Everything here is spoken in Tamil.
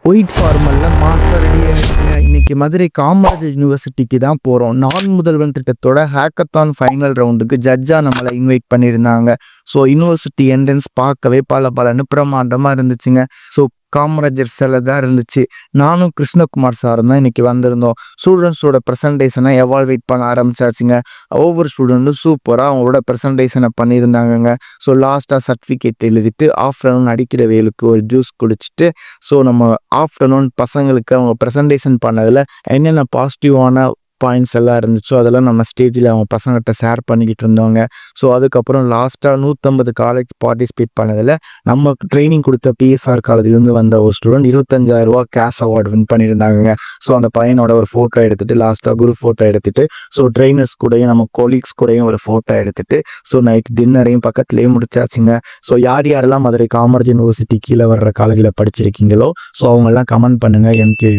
ஒயிட் ஃபார்மலில் மாஸ்டர் ரெடி ஆயிடுச்சுங்க. இன்னைக்கு மதுரை காமராஜர் யூனிவர்சிட்டிக்கு தான் போகிறோம். நான் முதல்வன் திட்டத்தோட ஹேக்கத்தான் ஃபைனல் ரவுண்டுக்கு ஜட்ஜாக நம்மளை இன்வைட் பண்ணியிருந்தாங்க. ஸோ யூனிவர்சிட்டி என்ட்ரன்ஸ் பார்க்கவே பல பிரமாண்டமாக இருந்துச்சுங்க. ஸோ காமராஜர் சிலை தான் இருந்துச்சு. நானும் கிருஷ்ணகுமார் சாரும் தான் இன்னைக்கு வந்திருந்தோம். ஸ்டூடெண்ட்ஸோட ப்ரெசன்டேஷனை எவால்வேட் பண்ண ஆரம்பிச்சாச்சுங்க. ஒவ்வொரு ஸ்டூடெண்ட்டும் சூப்பராக அவங்களோட ப்ரெசன்டேஷனை பண்ணியிருந்தாங்கங்க. ஸோ லாஸ்ட்டாக சர்டிஃபிகேட் எழுதிட்டு ஆஃப்டர்நூன் அடிக்கிற வெயிலுக்கு ஒரு ஜூஸ் குடிச்சிட்டு ஸோ நம்ம ஆஃப்டர்நூன் பசங்களுக்கு அவங்க ப்ரெசன்டேஷன் பண்ணதில் என்னென்ன பாசிட்டிவான பாயிண்ட்ஸ் எல்லாம் இருந்துச்சோ அதெல்லாம் நம்ம ஸ்டேஜில் அவங்க பசங்கள்கிட்ட ஷேர் பண்ணிக்கிட்டு இருந்தோங்க. ஸோ அதுக்கப்புறம் லாஸ்ட்டாக 150 காலேஜ் பார்ட்டிசிபேட் பண்ணதில் நம்ம ட்ரைனிங் கொடுத்த பிஎஸ்ஆர் காலேஜ்லேருந்து வந்த ஒரு ஸ்டூடெண்ட் 25,000 கேஷ் அவார்டு வின் பண்ணியிருந்தாங்க. ஸோ அந்த பையனோட ஒரு ஃபோட்டோ எடுத்துகிட்டு லாஸ்ட்டாக குரூப் ஃபோட்டோ எடுத்துகிட்டு ஸோ ட்ரைனர்ஸ் கூடயும் நம்ம கொலீக்ஸ் கூடயும் ஒரு ஃபோட்டோ எடுத்துகிட்டு ஸோ நைட் டின்னரையும் பக்கத்துலேயே முடிச்சாச்சுங்க. ஸோ யாரெல்லாம் மதுரை காமராஜர் யூனிவர்சிட்டி கீழே வர்ற காலேஜில் படிச்சிருக்கீங்களோ ஸோ அவங்கெல்லாம் கமெண்ட் பண்ணுங்கள். எம்கே